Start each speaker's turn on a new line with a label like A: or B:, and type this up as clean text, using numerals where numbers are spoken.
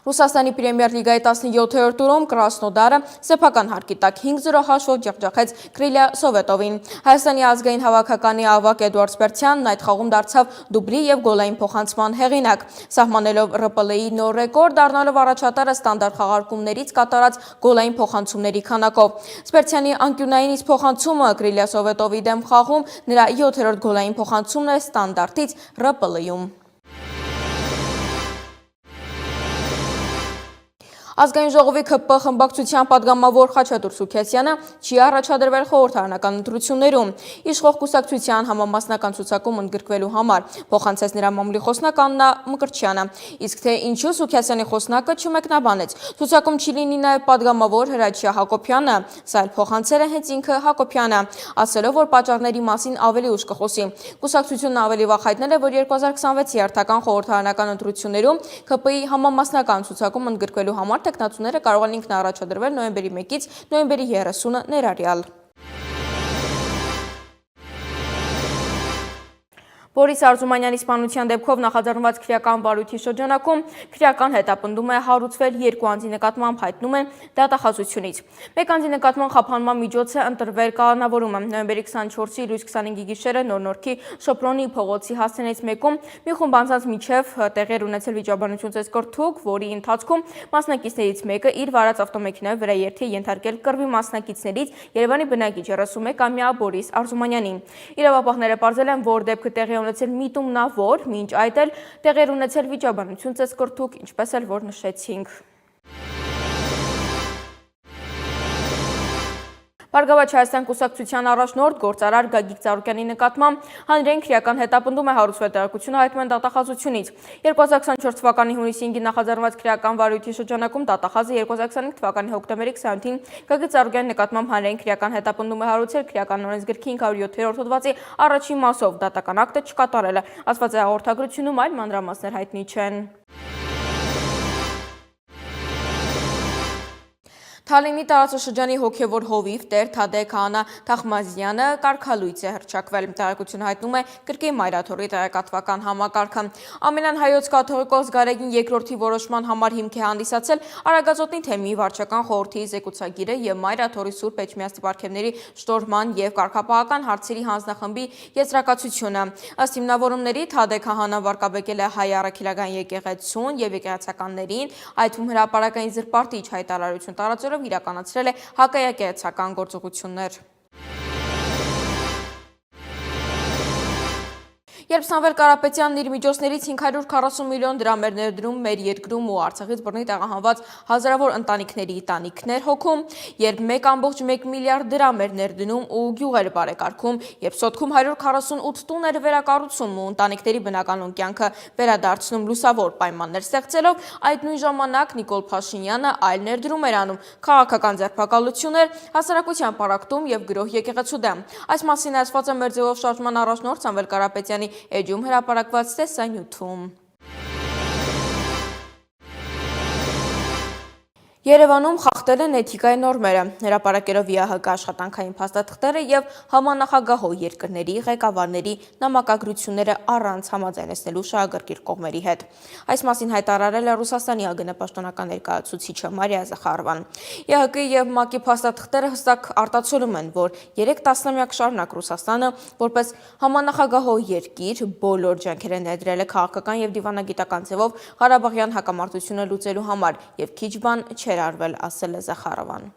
A: Ռուսաստանի Պրեմիեր լիգայի 17-րդ տուրում Կրասնոդարը սեփական հարկի տակ 5-0 հաշվով ջախջախեց Կրիլիա Սովետովին։ Հայաստանի ազգային հավաքականի ավագ Էդուարդ Սպերցյանն այդ խաղում դարձավ դուբլի եւ գոլային փոխանցման հեղինակ, սահմանելով ՌՊԼ-ի նոր ռեկորդ, դառնալով առաջատարը ստանդարտ խաղարկումներից կատարած գոլային փոխանցումների քանակով։ Սպերցյանի անկյունային իսկ փոխանցումը Կրիլիա Սովետովի դեմ խաղում նրա 7-րդ գոլային փոխանցումն է ստանդարտից ՌՊԼ-ում։ Ազգային ժողովի ՔՊ խմբակցության падգամավոր Խաչատուր Սուքեսյանը չի առաջադրվել խորհրդարանական ընտրություններում, իշխող կուսակցության համամասնական ցուցակում ընդգրկվելու համար, փոխանցեց նրա մամուլի խոսնակ Աննա Մկրտչյանը, իսկ թե ինչու Սուքեսյանի խոսնակը չմեկնաբանեց։ Ցուցակում չի լինի նաև падգամավոր Հրաչյա Հակոբյանը, սա էլ փոխանցել է հենց ինքը Հակոբյանը, ասելով, որ պատճառների մասին ավելի ուշ կխոսի։ Կուսակցությունն ավելի վաղ հայտնել է, որ 2026-ի հերթական խորհրդարանական ընտրություններում ՔՊ-ի համամասնական ցուցակում ընդգրկվելու համար տեխնացուները կարող են ինքնաառաջադրվել նոյեմբերի 1-ից նոյեմբերի 30-ը ներառյալ։ Բորիս Արզումանյանի սպանության դեպքով նախաձեռնված քրեական վարույթի շրջանակում քրեական հետապնդում է հարուցվել երկու անձի նկատմամբ, հայտնում են դատախազությունից։ Մեկ անձի նկատմամբ խափանման միջոց է ընտրվել կալանավորումը։ Նոյեմբերի 24-ի լույս 25-ի գիշերը Նոր-Նորքի Շոպրոնի փողոցի հասցեներից մեկում մի խումբ անձանց միջև տեղի էր ունեցել վիճաբանություն ծեսկրթուկ, որի ընթացքում մասնակիցներից մեկը իր վարած ավտոմեքենայով վերաերթի է ենթարկել կռվի մասնակիցներից Երևանի բնակիչ 31-ամյա Բորիս Արզումանյանին։ Իրավապահները պարզել են, որ դեպքը տեղի ունեցել միտումնավոր, մինչ այդ էլ տեղի ունեցել վիճաբանություն ծեսկրթուկ, ինչպես էլ որ նշեցինք։ Բարգավաճ Հայաստան կուսակցության առաջնորդ գործարար Գագիկ Ծառուկյանի նկատմամբ հանրային քրեական հետապնդում է հարուցվել, տեղեկությունը հայտնում են դատախազությունից։ 2024 թվականի հունիսի 5-ին նախաձեռնված քրեական վարույթի շրջանակում դատախազը 2025 թվականի հոկտեմբերի 20-ին Գագիկ Ծառուկյանի նկատմամբ հանրային քրեական հետապնդում է հարուցել քրեական օրենսգրքի 507-րդ հոդվածի առաջին մասով, դատական ակտը չկատարելը, ասված է հաղորդագրությունում, այլ մանրամասներ հայտնի չեն։ Թալինի տարածաշրջանի հոգևոր հովիվ Տեր Թադե Քահանա Թախմազյանը կարգալույծ է հռչակվել, տեղեկությունը հայտնում է Կրկին Մայրաթորի տեղեկատվական համակարգը։ Ամենան հայոց կաթողիկոս Գարեգին II-ի որոշման համար հիմք է հանդիսացել Արագածոտնի թեմի վարչական խորհրդի զեկուցագիրը եւ Մայրաթորի Սուրբ Էջմիածնի պարգևների շտորհման եւ կարգապահական հարցերի հանձնախմբի եզրակացությունը։ Ըստ հիմնավորումների Թադե Քահանան վարկաբեկել է հայ առաքելական եկեղեցուն եւ եկեղեցականներին, այդ թվում հրապարակային զրպարտիչ հայտարարություն տարածելով իրականացրել է հակաեկեղեցական գործողություններ։ Երբ Սամվել Կարապետյանն իր միջոցներից 540 միլիոն դրամ էր ներդրում մեր երկրում ու Արցախից բռնի տեղահանված հազարավոր ընտանիքների տանիքներ հոգում, երբ 1.1 միլիարդ դրամ էր ներդնում ու գյուղեր բարեկարգում, երբ Սոտքում 148 տուն էր վերակառուցում ու ընտանիքների բնականոն կյանքը վերադարձնում լուսավոր պայմաններ ստեղծելով, այդ նույն ժամանակ Նիկոլ Փաշինյանը այլ ներդրում էր անում, քաղաքական ձերբակալություններ, հասարակության պառակտում եւ գրոհ եկեղեցու դեմ։ Այս մասին ասված է մեր ձևով շարժման առաջնորդ Սամվել Կարապետյանի էջում հրապարակված տեսանյութում։ Երևանում խախտել են էթիկայի նորմերը, հրապարակելով ԵԱՀԿ աշխատանքային փաստաթղթերը եւ համանախագահող երկրների ղեկավարների նամակագրությունները առանց համաձայնեցնելու շահագրգիռ կողմերի հետ։ Այս մասին հայտարարել է Ռուսաստանի ԱԳՆ պաշտոնական ներկայացուցիչը Մարիա Զախարովան։ ԵԱՀԿ-ի եւ ՄԱԿ-ի փաստաթղթերը հստակ արտացոլում են, որ 3 տասնամյակ շարունակ Ռուսաստանը որպես համանախագահող երկիր բոլոր ջանքեր է ներդրել քաղաքական եւ դիվանագիտական ձևով Ղարաբաղյան հակամարտությունը լուծելու համար եւ քիչ բան չէր արվել, ասել է Զախարովան։